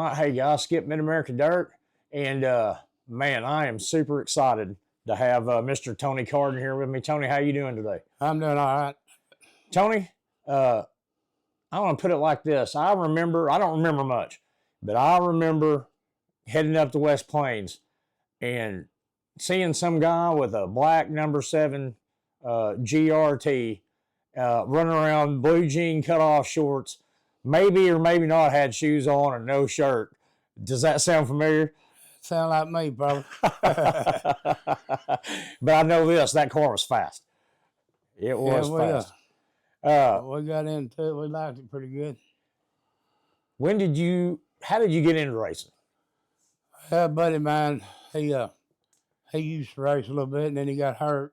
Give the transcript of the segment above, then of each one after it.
right, hey guys, Skip Mid-America Dirt, and man, I am super excited to have Mr. Tony Cardin here with me. Tony, how you doing today? I'm doing all right. Tony, I want to put it like this. I don't remember much, but I remember heading up the West Plains and seeing some guy with a black number 7 GRT running around blue jean cutoff shorts, maybe or maybe not had shoes on and no shirt. Does that sound familiar? Sound like me, brother. But I know this, that car was fast. It was fast. We got into it. We liked it pretty good. How did you get into racing? A buddy of mine, he used to race a little bit, and then he got hurt.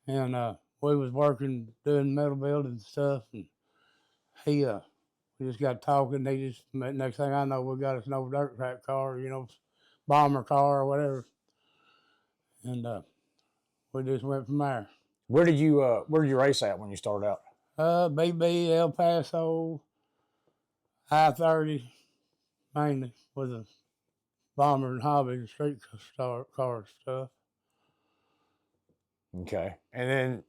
And we was working, doing metal building stuff, and we just got talking. Next thing I know, we got us an old dirt track car, bomber car or whatever. And we just went from there. Where did you race at when you started out? BB, El Paso, I-30, mainly, with a bomber and hobby and street car stuff. Okay. And then,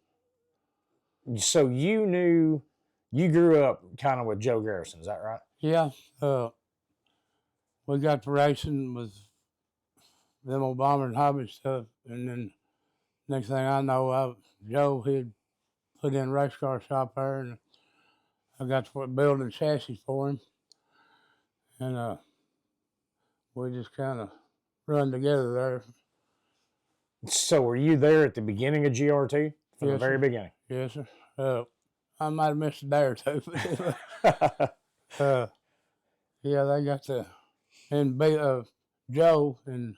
so you grew up kind of with Joe Garrison, is that right? Yeah. We got to racing with them old bomber and hobby stuff. And then next thing I know, Joe, he'd put in a race car shop there, and I got to building chassis for him. And we just kind of run together there. So were you there at the beginning of GRT? From the very beginning? Yes, sir. I might have missed a day or two. Yeah, they got and Joe and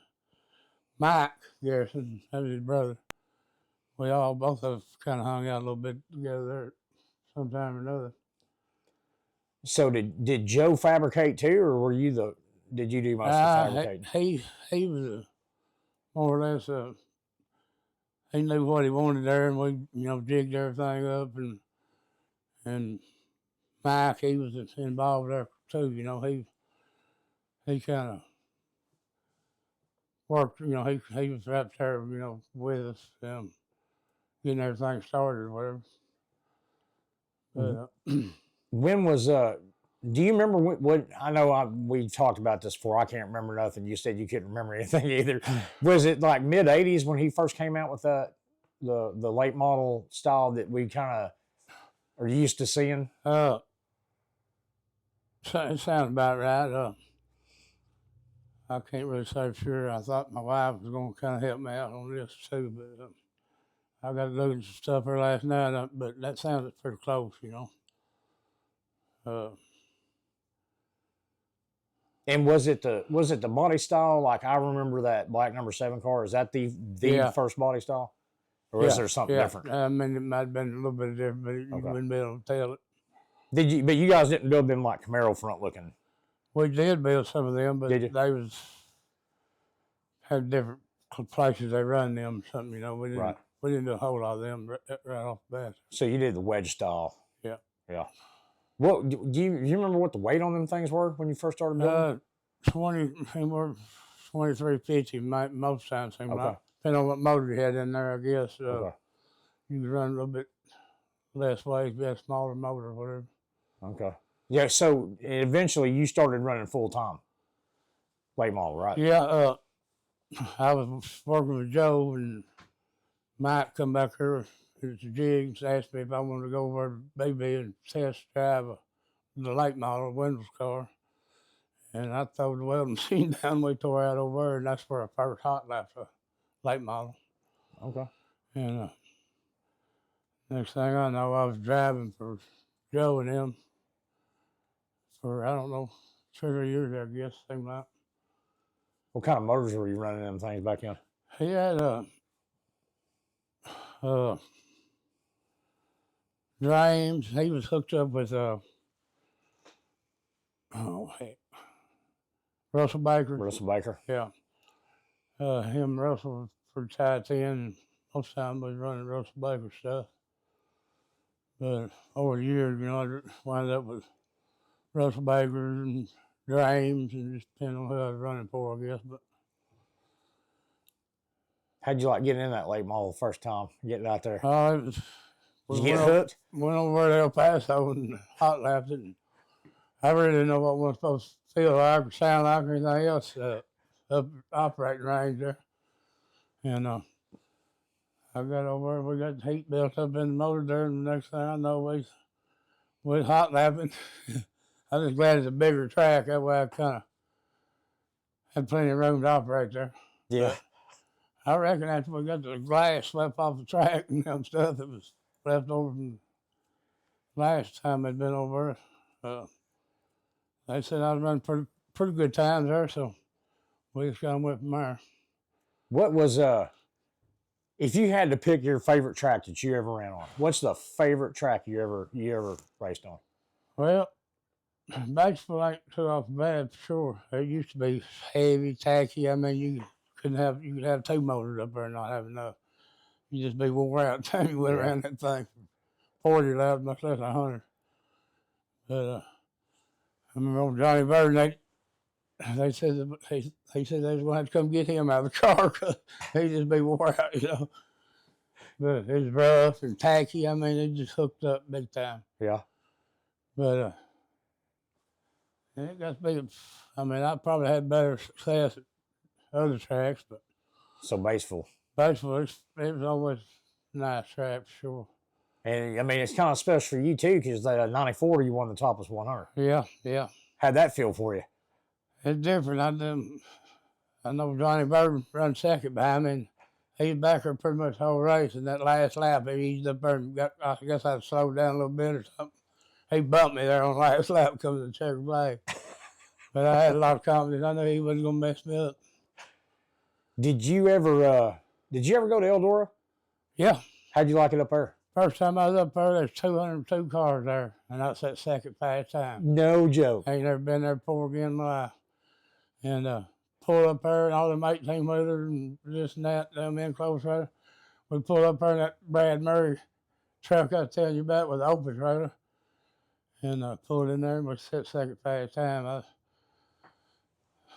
Mike Garrison, that was his brother. We both of us kind of hung out a little bit together there sometime or another. So did Joe fabricate too, or did you do most of the fabricating? He was more or less he knew what he wanted there, and we jigged everything up, and Mike, he was involved there too. He kind of worked. He was right there, with us, getting everything started or whatever. But, when was do you remember what I know we talked about this before, I can't remember nothing. You said you couldn't remember anything either. Was it like mid-80s when he first came out with the late model style that we kind of are used to seeing? It sounds about right. I can't really say for sure. I thought my wife was going to kind of help me out on this too, but I got to look at some stuff here last night, but that sounds pretty close, And was it the body style? Like I remember that black number 7 car. Is that the first body style, or is there something different? I mean, it might have been a little bit different, but you wouldn't be able to tell it. But you guys didn't build them like Camaro front looking? We did build some of them, but they had different places they run them. Something we didn't do a whole lot of them right off the bat. So you did the wedge style. Yeah. Yeah. What do you remember what the weight on them things were when you first started building? 2350 most times. Depending on what motor you had in there, I guess. You could run a little bit less weight, be a smaller motor or whatever. Okay. Yeah. So eventually you started running full time, late model, right? Yeah. I was working with Joe, and Mike come back here. It's a jigs, asked me if I wanted to go over to BB and test drive the late model Wendell's car. And I threw the welding machine down, we tore out over there, and that's where I first hot lapped a late model. Okay. And next thing I know, I was driving for Joe and him for, I don't know, 2 or 3 years, I guess, something like that. What kind of motors were you running them things back in? He had Drames. He was hooked up with Russell Baker. Russell Baker. Yeah. Him and Russell for tie 10, and most of the time we was running Russell Baker stuff. But over the years, I wound up with Russell Baker and drains, and just depending on who I was running for, I guess. But How'd you like getting in that late model the first time, getting out there? it was, Did you get hooked? Went over to El Paso and hot lapped it. And I really didn't know what one was supposed to feel like or sound like or anything else up operating range there. And I got over, we got the heat built up in the motor there, and the next thing I know, we was hot lapping. I was glad it's a bigger track, that way I kind of had plenty of room to operate there. Yeah. But I reckon after we got the glass swept off the track and them stuff that was left over from last time I'd been over, they said I was running pretty good times there, so we just kind of went from there. What was if you had to pick your favorite track that you ever ran on, what's the favorite track you ever raced on? Well, Batesville ain't too awful bad for sure. It used to be heavy, tacky. I mean, you could have two motors up there and not have enough. You just be wore out time you went around that thing for 40 laps, much less 100. But I remember old Johnny Bird, they said they said they was going to have to come get him out of the car because he'd just be wore out, you know. But it was rough and tacky. I mean, it just hooked up big time. Yeah. But it got to be, I mean, I probably had better success at other tracks, but. So Batesville, it was always a nice track for sure. and I mean it's kind of special for you too because that '94 you won the Topless 100. Yeah. How'd that feel for you? It's different. I know Johnny Bird run second behind me, and he was back there pretty much the whole race. And that last lap, he eased up there and I guess I slowed down a little bit or something. He bumped me there on the last lap coming to the checker flag. But I had a lot of confidence. I knew he wasn't going to mess me up. Did you ever go to Eldora? Yeah. How'd you like it up there? First time I was up there, there's 202 cars there, and that's that second fast time. No joke. I ain't never been there before again in my life. And pull up there and all them 18-wheelers and this and that, them in close right. We pulled up there in that Brad Murray truck I was telling you about with the Opus rotor. And pulled in there and we set second fast time.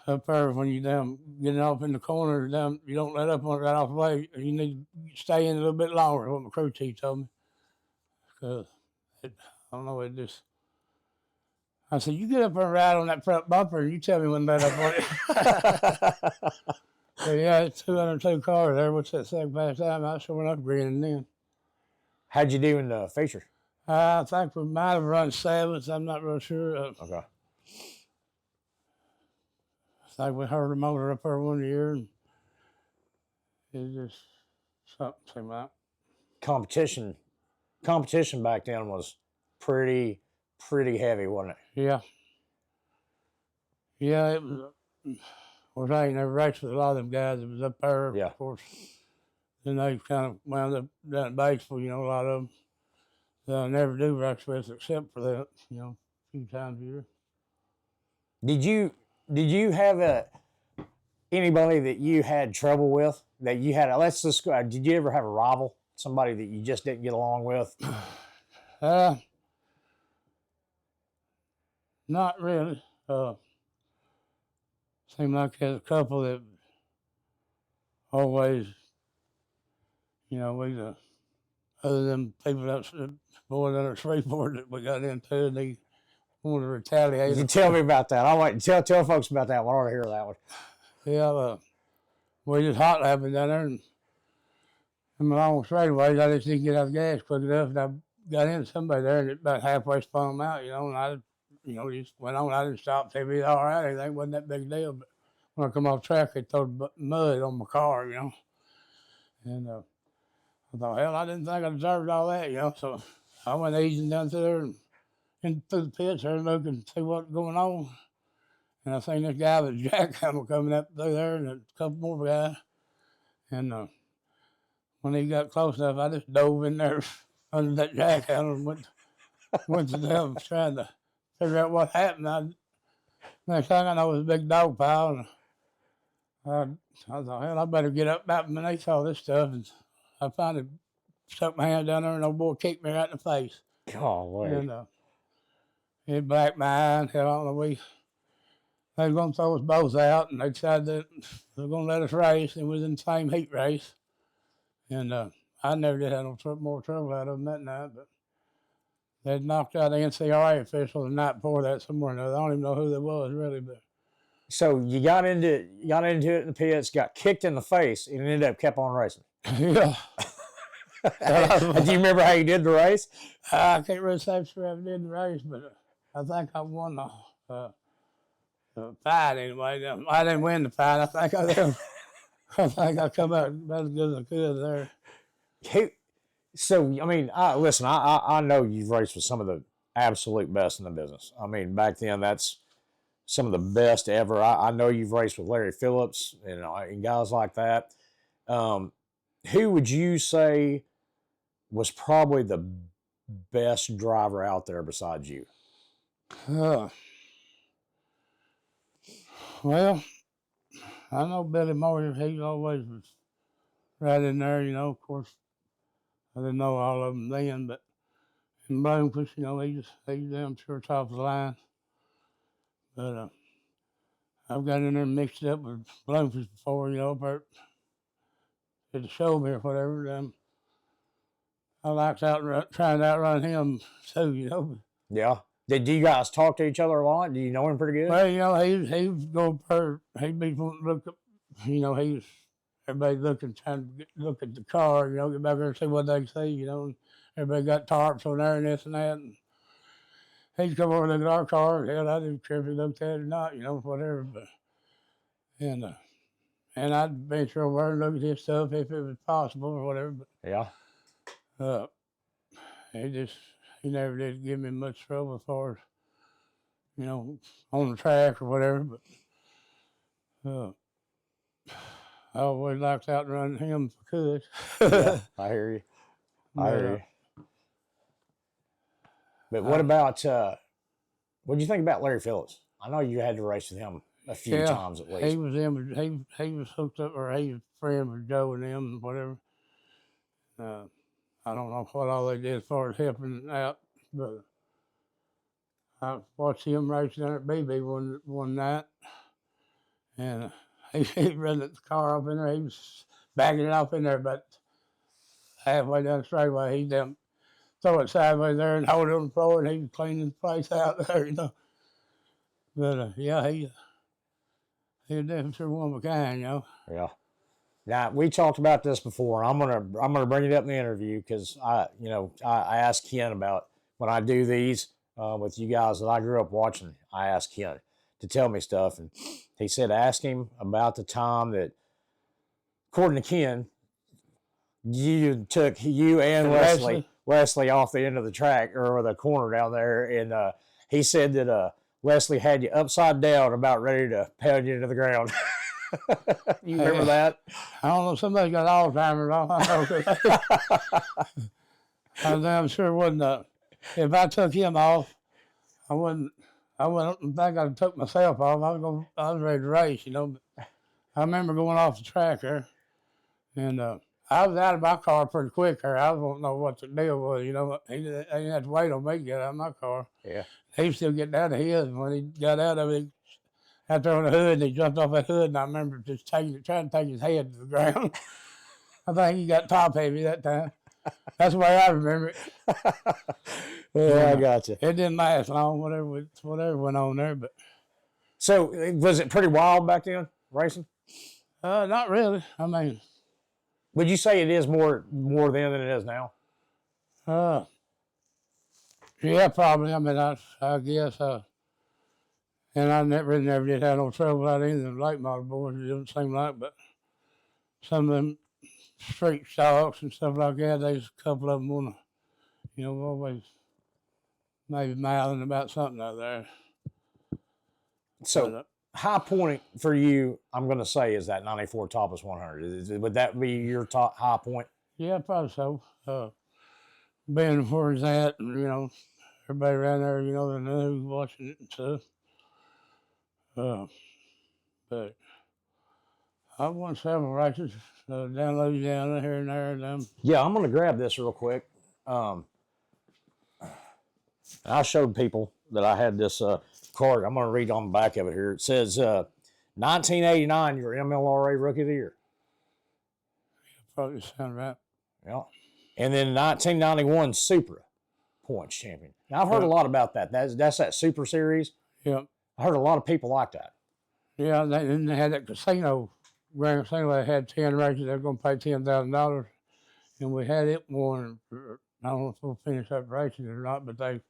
Up there when you down getting off in the corner, down you don't let up on it right off the way. You need to stay in a little bit longer. What my crew chief told me, because I don't know, it just. I said, you get up there and ride on that front bumper, and you tell me when to let up on it. So yeah, it's 202 cars there. What's that second fast time? I sure went up grinning then. How'd you do in the feature? I think we might have run seventh. I'm not real sure. Okay. I think we heard a motor up there one year, and it just something seemed like. Competition back then was pretty heavy, wasn't it? Yeah. Yeah, it was. Of course, I ain't never raced with a lot of them guys that was up there. Yeah. Of course. Then they kind of wound up down at Batesville, you know, a lot of them. So I never do race with except for that, you know, a few times a year. Did you have anybody that you had trouble with that you had? Let's just go. Did you ever have a rival, somebody that you just didn't get along with? Not really. Seemed like there's a couple that always, you know, other than people that's more than a Shreveport that we got into, and they wanted to retaliate. You tell me about that. I want to tell folks about that one. I want to hear that one. Yeah, we just hot lapping down there, and in my long straightaways, I just didn't get out of gas quick enough, and I got into somebody there, and it about halfway spun them out, you know, and I, you know, just went on. I didn't stop till we all right. Everything wasn't that big a deal, but when I come off track, they threw mud on my car, you know, and I thought, hell, I didn't think I deserved all that, you know, so I went easing down through there and through the pits there looking and see what's going on. And I seen this guy with a jackhammer coming up through there and a couple more guys. And when he got close enough, I just dove in there under that jackhammer and went to them trying to figure out what happened. Next thing I know, it was a big dog pile. And I thought, hell, I better get up out beneath all this stuff. And I finally stuck my hand down there, and old boy kicked me right in the face. Golly. And it blacked my eye, and hell, I don't know, they were going to throw us both out, and they decided that they were going to let us race, and we was in the same heat race. And I never did have more trouble out of them that night, but they'd knocked out the NCRA official the night before that somewhere or another. I don't even know who they was really, but. So you got into it in the pits, got kicked in the face, and ended up kept on racing. Yeah. Do you remember how you did the race? I can't really say for sure I did the race, but I think I won the fight anyway. I didn't win the fight. I think I come out about as good as I could there. So I mean, listen, I know you've raced with some of the absolute best in the business. I mean, back then that's some of the best ever. I know you've raced with Larry Phillips and guys like that. Who would you say was probably the best driver out there besides you? Well, I know Billy Moyer. He always was right in there. Of course, I didn't know all of them then, but in Bloomfield, he's damn sure top of the line. But I've got in there mixed up with Bloomfield before, at the show me or whatever. I liked trying to outrun him too, Yeah. Did you guys talk to each other a lot? Do you know him pretty good? Well, he was going he'd be wanting to look up, he was everybody trying to look at the car, get back there and see what they see, and everybody got tarps on there and this and that. And he'd come over and look at our car. Hell, I didn't care if he looked at it or not, whatever. But and I'd venture over and look at his stuff if it was possible or whatever. But yeah. He never did give me much trouble as far as, on the track or whatever. But I always liked outrunning him if I could. Yeah, I hear you. I hear you. But what about, what do you think about Larry Phillips? I know you had to race with him a few times at least. He was hooked up, or he was friends with Joe and them and whatever. I don't know what all they did as far as helping out, but I watched him race down at BB one night, and he ran the car up in there. He was backing it off in there, but halfway down the straightaway, he done throw it sideways there and hold it on the floor, and he was cleaning the place out there, But he was definitely sure one of a kind, Yeah. Now we talked about this before. I'm gonna bring it up in the interview because I asked Ken about when I do these with you guys that I grew up watching. I asked Ken to tell me stuff, and he said ask him about the time that, according to Ken, you took you and Leslie off the end of the track or the corner down there, and he said that Leslie had you upside down, about ready to pound you into the ground. You remember that? I don't know. Somebody got Alzheimer's. I know. I'm sure it wasn't. If I took him off, I wouldn't think I'd took myself off. I was ready to race, But I remember going off the track there, and I was out of my car pretty quick there. I don't know what the deal was, He didn't have to wait on me to get out of my car. Yeah. He was still getting out of his, and when he got out of it, out there on the hood, and he jumped off that hood, and I remember just trying to take his head to the ground. I think he got top heavy that time. That's the way I remember it. I got you. It didn't last long, whatever went on there. But so, was it pretty wild back then, racing? Not really. I mean, would you say it is more then than it is now? Yeah, probably. I mean, I guess. And I never did have no trouble out any of the late model boys. It doesn't seem like, but some of them street stocks and stuff like that, there's a couple of them want to, always maybe mouthing about something out there. So, high point for you, I'm going to say, is that 94 Topless 100. Would that be your top high point? Yeah, probably so. Being where it's at, and, everybody around there, they know who's watching it and stuff. But I've won several races down Louisiana, here and there. Yeah, I'm going to grab this real quick. I showed people that I had this card. I'm going to read on the back of it here. It says, 1989, you're MLRA Rookie of the Year. Probably sound right. Yeah. And then 1991 Supra points champion. Now, I've heard a lot about that. That's that Super Series. Yeah. I heard a lot of people like that. Yeah, and then they had that casino, Grand Casino. They had 10 races. They were going to pay $10,000, and we had it won. I don't know if we'll finish up racing or not, but they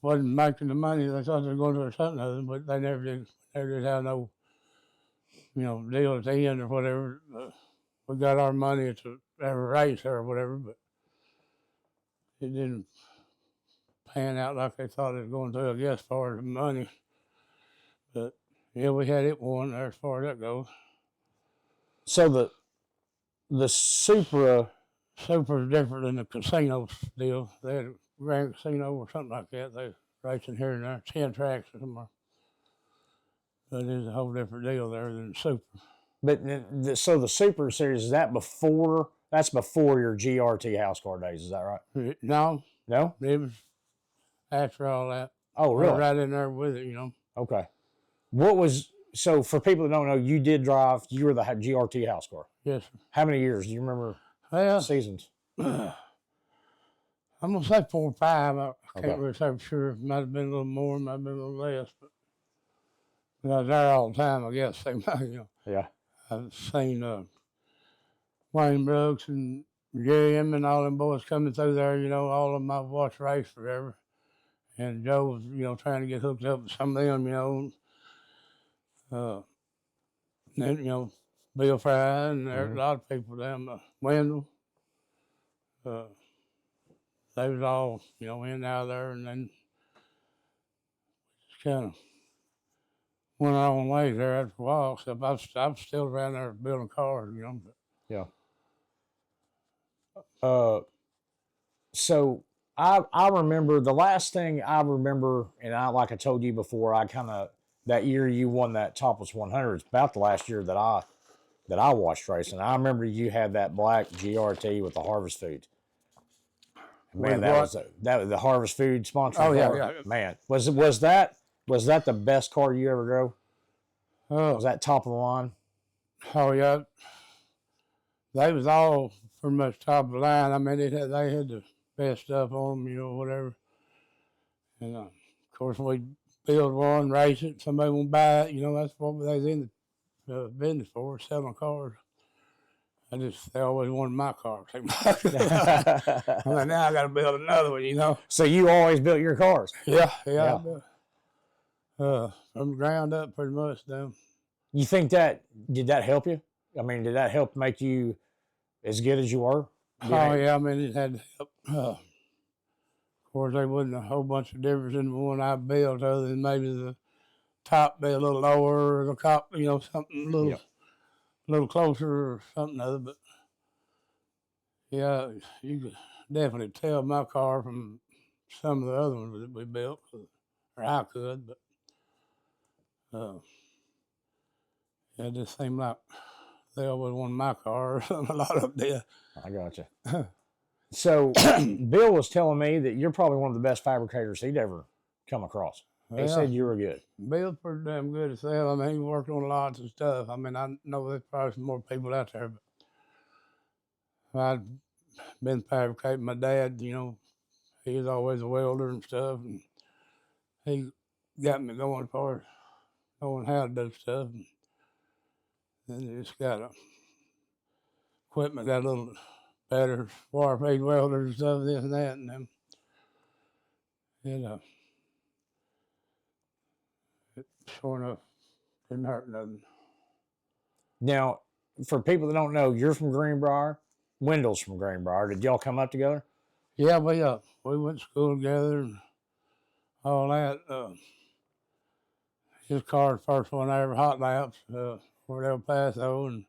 wasn't making the money. They thought they were going to do something other, but they never did. They didn't have no, deal at the end or whatever. We got our money at every race or whatever, but it didn't pan out like they thought it was going to, I guess, as far as the money. But yeah, we had it won there as far as that goes. So the Supra's different than the casino deal. They had a Grand Casino or something like that. They racing here and there, 10 tracks or something. But it's a whole different deal there than the Super. But so the Super Series, is that before? That's before your GRT House Car days, is that right? No. No? It was after all that. Oh, really? Right in there with it, Okay. So for people that don't know, you did drive, you were the GRT House Car. Yes, sir. How many years? Do you remember seasons? I'm going to say 4 or 5. I Okay. can't really say for sure. It might have been a little more, might have been a little less. But I was there all the time, I guess. Yeah. I've seen Wayne Brooks and Jim and all them boys coming through there, all of them I've watched race forever. And Joe was, trying to get hooked up with some of them, then, Bill Fry and there's a lot of people down Wendell. They was all, in and out of there, and then just kind of went our own ways there after a while. Except I was still around there building cars, But. Yeah. So I remember the last thing I remember, and like I told you before, that year you won that Topless 100. It's about the last year that I watched racing. I remember you had that black GRT with the Harvest Food. Man, that was the Harvest Food sponsor. Oh yeah. Man, was that the best car you ever drove? Was that top of the line? Oh yeah. They was all pretty much top of the line. I mean, they had the best stuff on them, whatever. And of course, we build one, race it. Somebody won't buy it. That's what they was in the business for, selling cars. They always wanted my car. I'm like, now I got to build another one, So you always built your cars? Yeah. From the ground up, pretty much. Them. You think did that help you? I mean, did that help make you as good as you were? Yeah. I mean, it had to help. Of course, there wasn't a whole bunch of difference in the one I built, other than maybe the top be a little lower, or the top, something a little closer or something other. But yeah, you could definitely tell my car from some of the other ones that we built, or I could. But it just seemed like they always wanted my car, or something. A lot of them did. I gotcha. So Bill was telling me that you're probably one of the best fabricators he'd ever come across. He said you were good. Bill's pretty damn good at sell. I mean, he worked on lots of stuff. I mean, I know there's probably some more people out there, but I'd been fabricating. My dad, he was always a welder and stuff, and he got me going as far as knowing how to do stuff. And then just got equipment, got a little better, wire feed welders and stuff, this and that, and then, it sure enough didn't hurt nothing. Now, for people that don't know, you're from Greenbrier. Wendell's from Greenbrier. Did y'all come up together? Yeah, we went to school together and all that. His car was the first one I ever hot laps for El Paso, and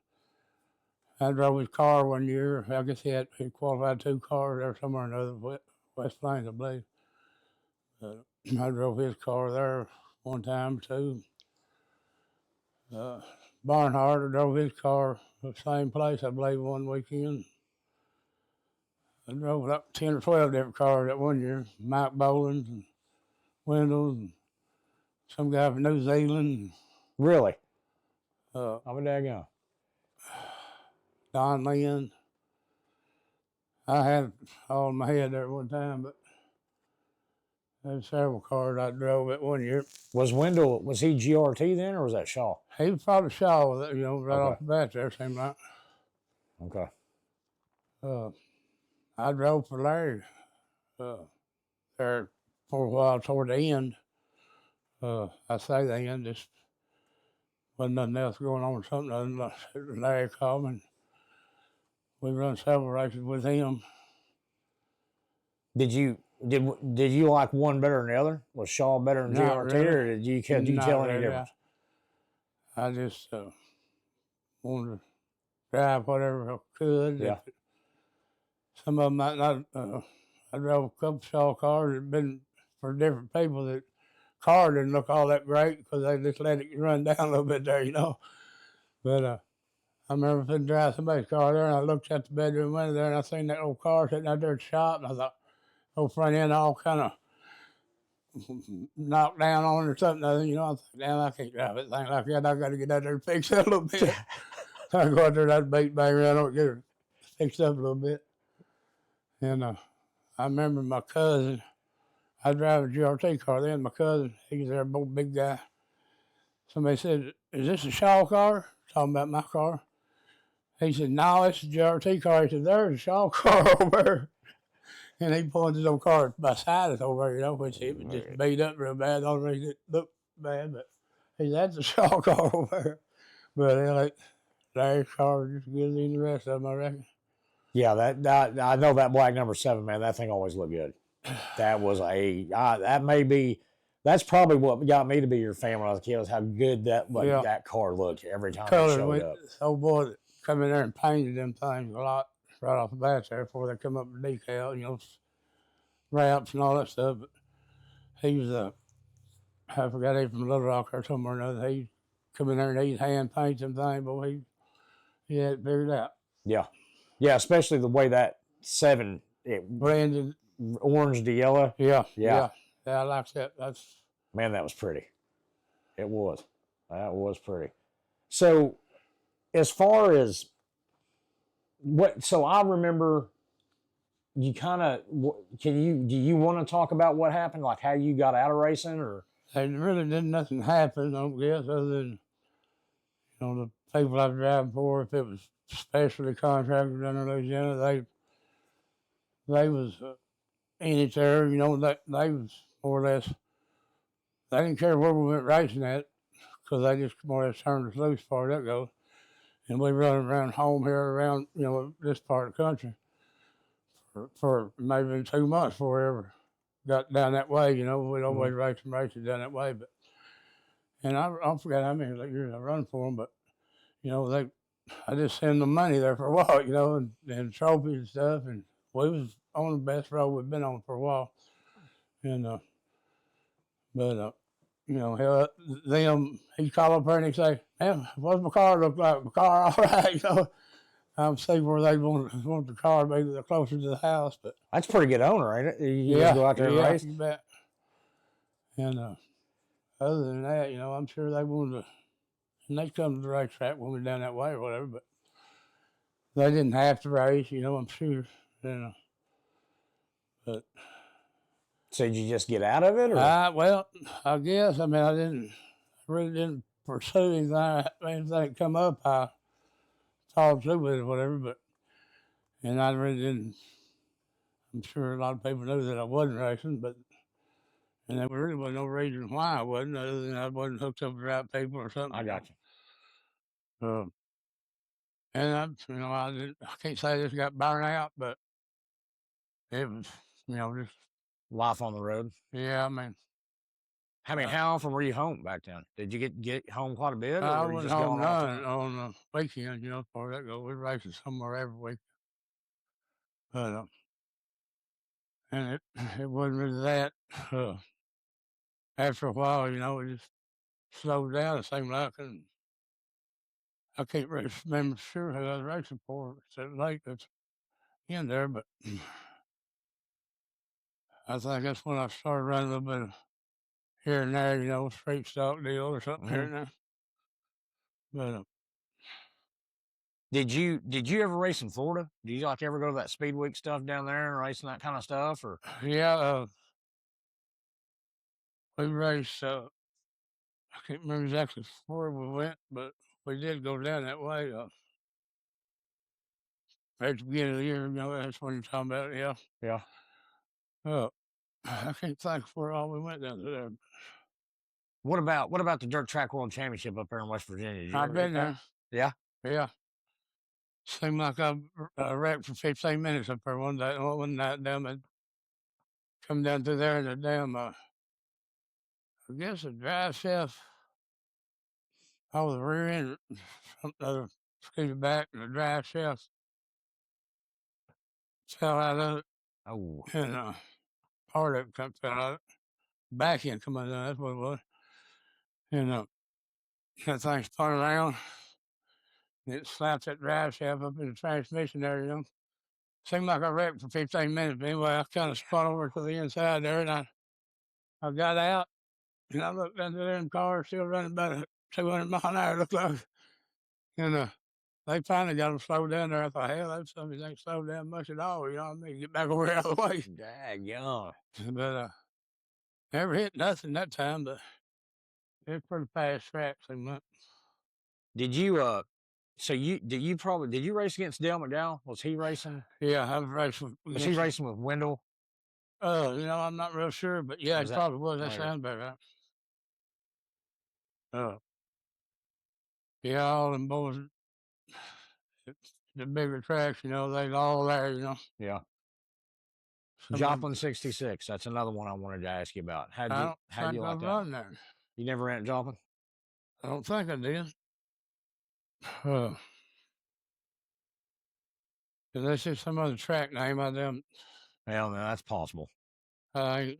I drove his car one year. I guess he qualified 2 cars there somewhere or another, West Plains, I believe. I drove his car there one time too. Barnhart, I drove his car the same place, I believe, one weekend. I drove up 10 or 12 different cars that one year. Mike Boland's and Windows, and some guy from New Zealand, Really? uh, I'm a daggone. Don Lynn. I had it all in my head there at one time, but there's several cars I drove at one year. Was Wendell, was he GRT then, or was that Shaw? He was probably Shaw with it, right Okay. off the bat there, seemed like. Okay. I drove for Larry there for a while toward the end. I say the end, just wasn't nothing else going on or something other than Larry called me. And we run several races with him. Did you like one better than the other? Was Shaw better than Not GRT, really. or did you tell any Really. difference? I just wanted to drive whatever I could. Yeah. Some of them might not. I drove a couple Shaw cars that had been for different people that car didn't look all that great because they just let it run down a little bit there, But I remember sitting driving somebody's car there, and I looked at the bedroom window there, and I seen that old car sitting out there at the shop, and I thought, old front end all kind of knocked down on it or something. I thought, damn, I can't drive it thing like that. I got to get out there and fix it a little bit. So I go out there, that beat bang around on it, get it fixed up a little bit. And I remember my cousin, I drive a GRT car then. My cousin, he was there, both big guy. Somebody said, "Is this a Shaw car?" Talking about my car. He said, "No, it's a GRT car." He said, "There's a Shaw car over there." And he pointed his old car beside us over there, which it was just beat up real bad. The only reason it looked bad, but he said, "That's a Shaw car over there." But Larry's car was just as good as any rest of them, I reckon. Yeah, that I know that black number 7, man. That thing always looked good. That was that's probably what got me to be your fan when I was a kid, was how good that car looked every time it showed up. This old boy that come in there and painted them things a lot right off the bat there before they come up with decal, wraps and all that stuff. But he was I forgot he from Little Rock or somewhere or another. He come in there and he'd hand paint them things, boy. He had it figured out. Yeah. Yeah, especially the way that 7 it blended orange to yellow. Yeah, I like that. Man, that was pretty. It was. That was pretty. So, as far as so I remember you do you want to talk about what happened, like how you got out of racing, or? There really didn't nothing happen, I don't guess, other than, the people I was driving for, if it was specialty contractors in Louisiana, they was in it there, they was more or less, they didn't care where we went racing at, because they just more or less turned us loose as far as that goes. And we run around home here around, this part of the country for maybe 2 months before we ever got down that way, we'd always race some races down that way. But and I forgot how many years I run for them, but I just send them money there for a while, and trophies and stuff, and we was on the best road we've been on for a while. And he'd call up there and he'd say, "Man, what's my car look like? My car all right?" I'm see where they want the car to be closer to the house. But that's a pretty good owner, ain't it? You just go out there and race. You bet. And other than that, I'm sure they wanted to, and they come to the racetrack when we're down that way or whatever, but they didn't have to race, I'm sure. But so did you just get out of it, or? Well, I guess. I really didn't pursue anything come up. I talked to with it or whatever, and I really didn't. I'm sure a lot of people knew that I wasn't racing, and there really wasn't no reason why I wasn't, other than I wasn't hooked up with the right people or something. I got you. And I can't say I just got burned out, but it was, just life on the road. Yeah, I mean. How often were you home back then? Did you get home quite a bit? Or I were you was just home going on the weekends, as far as that goes. We racing somewhere every week. But, and it wasn't really that. After a while, it just slowed down. It seemed like, and I can't really remember sure who I was racing for. It's that late that's in there, but I think that's when I started running a little bit of here and there, you know, straight stock deal or something here Mm-hmm. and there. But Did you ever race in Florida? Did you like ever go to that Speed Week stuff down there and racing that kind of stuff? Or yeah, we raced. I can't remember exactly where we went, but we did go down that way. At the beginning of the year, you know, that's what you're talking about. Yeah. yeah, I can't think where all we went down to there. what about the Dirt Track World Championship up there in West Virginia? Did you I've ever hit been that? there. Yeah. Yeah. Seemed like I wrecked for 15 minutes up there one night down. I come down through there and the damn, I guess the drive shaft, I was rear end, something other, scooted back and the drive shaft fell out of it. Oh, And part of it fell out. Back end come undone, that's what it was. And that thing spun around and it slapped that drive shaft up in the transmission there, you know. Seemed like I wrecked for 15 minutes, but anyway, I kind of spun over to the inside there and I got out and I looked under there and the car still running about 200 mile an hour, looked like. And they finally got them slowed down there. I thought, hell, those somebody ain't slowed down much at all, you know what I mean? Get back over there out of the way. daggone. But never hit nothing that time, but it's pretty fast track, seemed like. Did you so did you race against Dale McDowell? Was he racing? Yeah, I was racing. Was he racing with Wendell? You know, I'm not real sure, but yeah, Was it that probably was. That later? sounds about right. Yeah, all them boys, the bigger tracks, you know, they all there, you know. Yeah. Some of 'em- Joplin 66. That's another one I wanted to ask you about. I don't How'd think you like I've that? run there. You never ran at Joplin? I don't think I did. Unless it's some other track name, I don't. Well, no, that's possible. I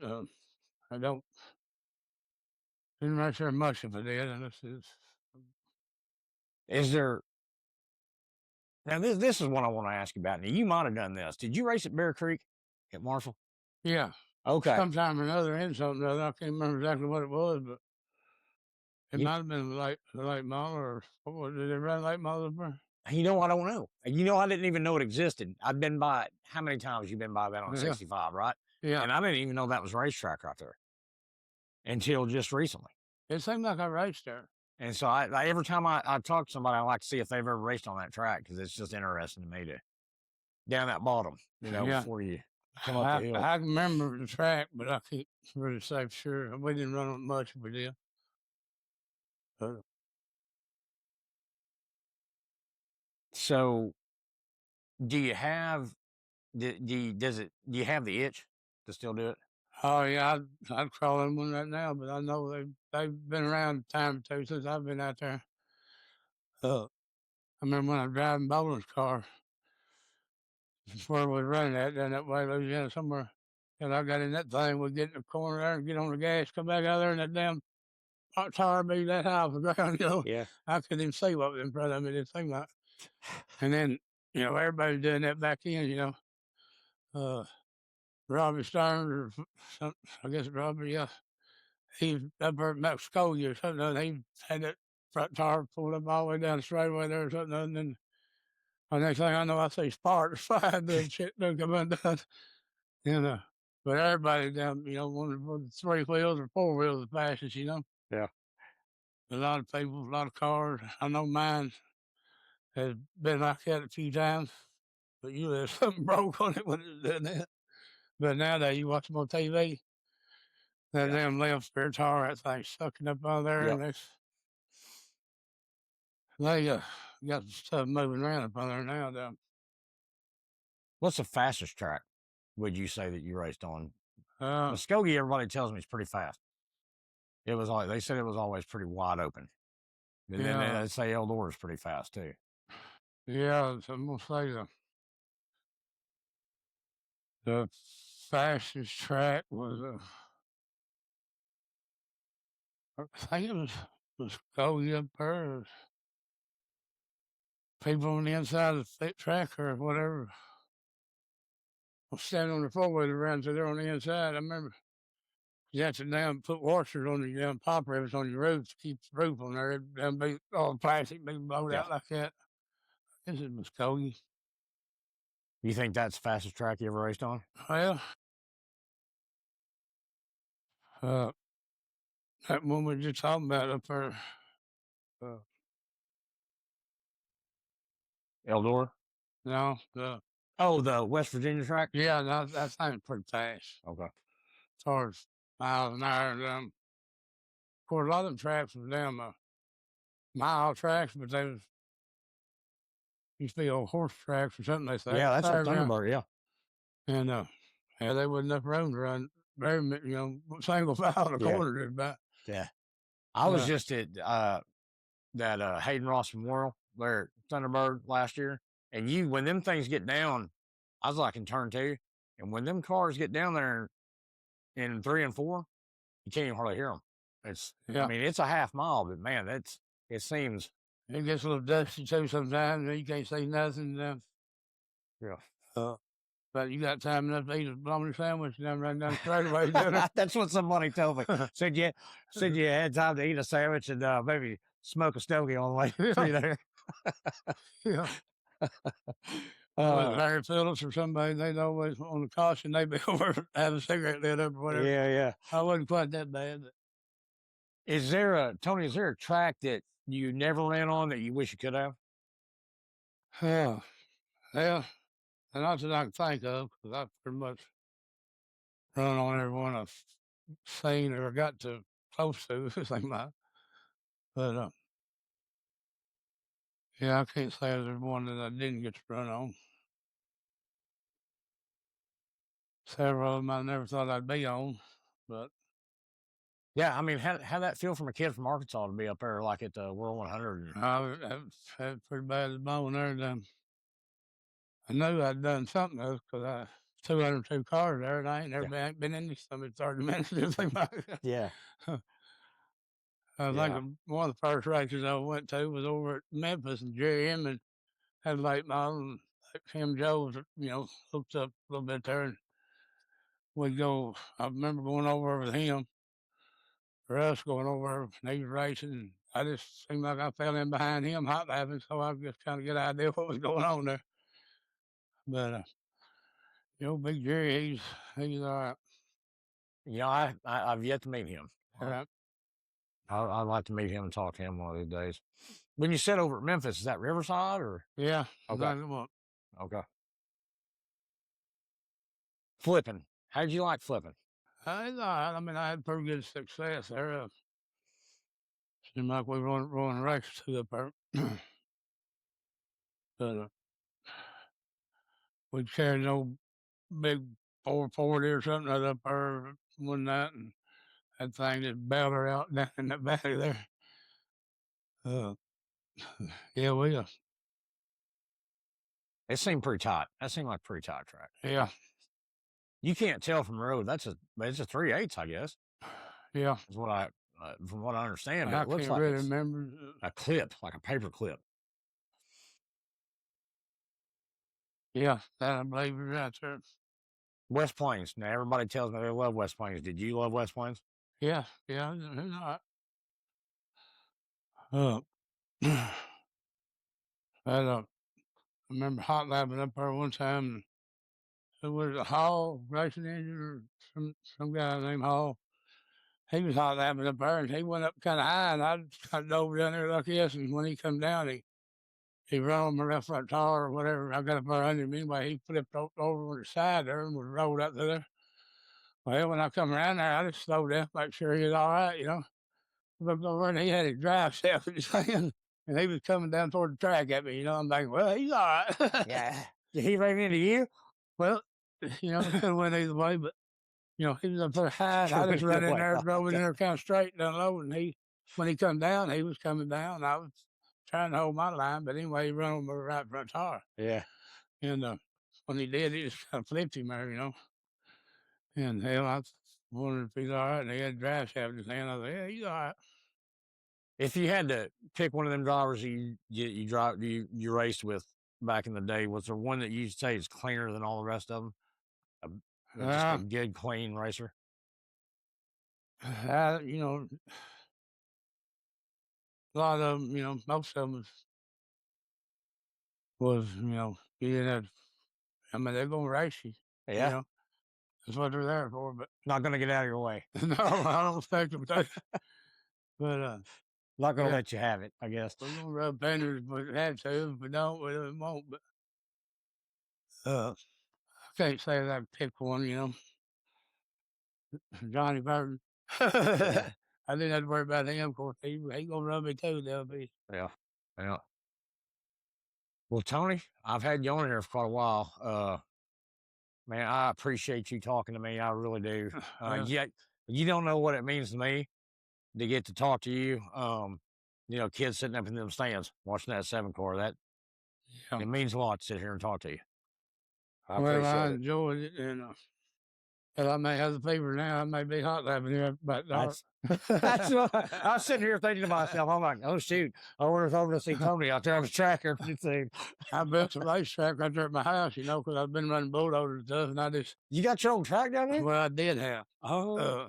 don't. Didn't race there much if I did. Unless it's. Is there now this is what I want to ask you about. Now you might have done this. Did you race at Bear Creek at Marshall? Yeah. Okay. Sometime or another in something or other. I can't remember exactly what it was, but it You, might have been the late model or what was it? Did they run late model up there? you know, I don't know. You know, I didn't even know it existed. I've been by it. How many times you been by that on Yeah. 65, right? Yeah. And I didn't even know that was a racetrack right there until just recently. It seemed like I raced there. And so I every time I talk to somebody, I like to see if they've ever raced on that track because it's just interesting to me to down that bottom, you know, Yeah. before you come up the hill. I can remember the track, but I can't really say for sure. We didn't run on it much if we did. So do you have do you have the itch to still do it? Oh yeah, I'd crawl in one right now, but I know they've been around a time or two since I've been out there. I remember when I was driving Bowlin's car, where we was running at down that way, Louisiana somewhere, and I got in that thing. We'd get in the corner there and get on the gas, come back out there, and that damn hot tire be that high off the ground, you know. Yeah. I couldn't even see what was in front of me. It seemed like. And then, you know, everybody's doing that back in, you know. Robbie Stern or some, I guess Robbie, yeah. He was up there at Mexico or something, and he had that front tire pulled up all the way down the straightaway there or something, and then the next thing I know, I see sparks flying, the shit done come undone. And, but everybody down, you know, wanted for the 3 wheels or 4 wheels the fastest, you know. Yeah. A lot of people, a lot of cars. I know mine has been like that a few times, but usually there's something broke on it when it's doing that. But nowadays, you watch them on TV, that damn left spare tire, that thing sucking up on there, Yep. and they got stuff moving around up on there now, though. What's the fastest track would you say that you raced on? Uh, Muskogee, everybody tells me it's pretty fast. It was like they said it was always pretty wide open. And then Yeah. they say Eldor is pretty fast too. yeah, so I'm gonna say the fastest track was I think it was Muskogee up there. People on the inside of the track or whatever was standing on the 4-wheeler around, so they're on the inside. I remember You have to damn put washers on the damn pop rivets on your roof to keep the roof on there. It damn be all plastic be blowed Yeah. out like that. This is Muskogee. You think that's the fastest track you ever raced on? Well, that one we just talking about up there. Eldor? No, Oh, the West Virginia track? yeah, that thing's pretty fast. Okay. As far as miles an hour. And, of course, a lot of them tracks was damn mile tracks, but they was used to be old horse tracks or something like that. Yeah, that's a Fairground. Thunderbird, yeah. And yeah, they wasn't enough room to run very, single file in a Yeah. corner. About. Yeah. I was just at that Hayden Ross Memorial there at Thunderbird last year. And when them things get down, I was like in turn 2. And when them cars get down there in 3 and 4, you can't even hardly hear them. I mean, it's a half mile, but man, it seems. It gets a little dusty too sometimes. You can't see nothing. Yeah. But you got time enough to eat a bologna sandwich and then run down the straightaway. That's what somebody told me. said you had time to eat a sandwich and maybe smoke a stogie on the way through there. Yeah. Larry Phillips or somebody, they'd always on the caution, they'd be over have a cigarette lit up or whatever. Yeah. I wasn't quite that bad. But. Is there a track that you never ran on that you wish you could have? Yeah, not that I can think of, because I pretty much run on every one I've seen or got to close to, like that. But yeah, I can't say there's one that I didn't get to run on. Several of them I never thought I'd be on, but. Yeah, I mean, how that feel from a kid from Arkansas to be up there like at the World 100? I had pretty bad as bone there. I knew I'd done something else because I 202 cars there, and I ain't never been in this something 30 minutes. Yeah. I think one of the first races I went to was over at Memphis, and Jerry Emmons had a late model, and him, Joe, was, hooked up a little bit there, and we'd go. I remember going over with him, or us going over, and he was racing, and I just seemed like I fell in behind him, hot lapping, so I was just trying to get an idea what was going on there. But Big Jerry, he's all right. I've yet to meet him. Yeah. I'd like to meet him and talk to him one of these days. When you said over at Memphis, is that Riverside or? Yeah. Okay. Okay. Flipping. How'd you like flipping? It's all right. I mean, I had pretty good success there. Seemed like we were running races too up there. But we carried an old big 440 or something up there one night, and that thing just bailed her out down in the valley there. Yeah, it seemed pretty tight. That seemed like a pretty tight track. Yeah. You can't tell from the road. It's a 3/8, I guess. Yeah. Is what from what I understand. I it looks can't like really remember. A clip, like a paper clip. Yeah, that I believe you're right there. West Plains. Now everybody tells me they love West Plains. Did you love West Plains? Yeah, I remember hot lapping up there one time. And it was a Hall racing engine or some guy named Hall. He was hot lapping up there, and he went up kind of high, and I kind of dove down there like this. And when he come down, he rolled my left front tire or whatever. I got up there under him anyway. He flipped over on the side there and was rolled up there. Well, when I come around there, I just slowed down, make sure he was all right, Looked over and he had his drive shaft in his hand, and he was coming down toward the track at me, I'm thinking, well, he's all right. Yeah. Did he run into you? Well, it could have went either way, but, he was up there high. I just ran in there, drove in there kind of straight down low, and when he come down, he was coming down. I was trying to hold my line, but anyway, he ran on my right front tire. Yeah. And when he did, he just kind of flipped him there, And hell, I wondered if he's all right. And he had a drive shaft in his hand. I was like, yeah, he's all right. If you had to pick one of them drivers you raced with back in the day, was there one that you say is cleaner than all the rest of them? Just a good, clean racer? You know, a lot of them, you know, most of them was you know, being at, I mean, they're going to race you, you Yeah. know, that's what they're there for. But Not going to get out of your way. no, I don't expect them to. But, Not going to yeah, let you have it, I guess. we're going to rub fenders if we have to. If we don't, we won't. But, I can't say that I picked one, you know. Johnny Burton. Yeah. I didn't have to worry about him. Of course, he gonna rub me too. They'll be. Yeah. Yeah. Well, Tony, I've had you on here for quite a while. Man, I appreciate you talking to me. I really do. Well, Yeah, you don't know what it means to me to get to talk to you. You know, kids sitting up in them stands watching that 7 car. That yeah. it means a lot to sit here and talk to you. I Well, I appreciate it. enjoyed it, and well, I may have the fever now. I may be hot lapping here about dark. That's what I was sitting here thinking to myself. I'm like, oh shoot, I wonder if I'm going to see Tony out there on the track or anything. I built a racetrack right there at my house, you know, because I've been running bulldozers and stuff, and I just, You got your own track down there? well, I did have, Oh,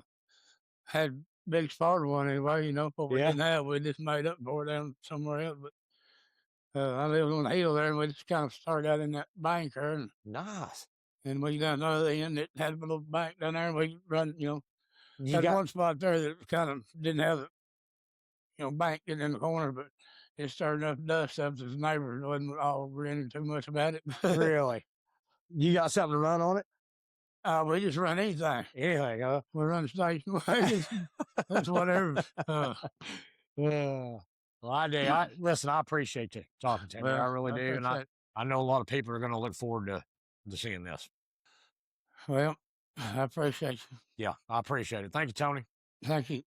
had big Sparta one anyway, you know, but we yeah. didn't have, we just made up for it down somewhere else. But I lived on the hill there, and we just kind of started out in that bank there, and Nice. we got another end that had a little bank down there, and we run, you know, You had got one spot there that kind of didn't have the, you know, bank getting in the corner, but it started enough dust up that the neighbors wasn't all grinning too much about it. really? You got something to run on it? We just run anything. Anything, huh? We run station wagons. That's whatever. Yeah. Well, I do. Listen, I appreciate you talking to me. I really do. And I know a lot of people are going to look forward to seeing this. Well, I appreciate you. Yeah, I appreciate it. Thank you, Tony. Thank you.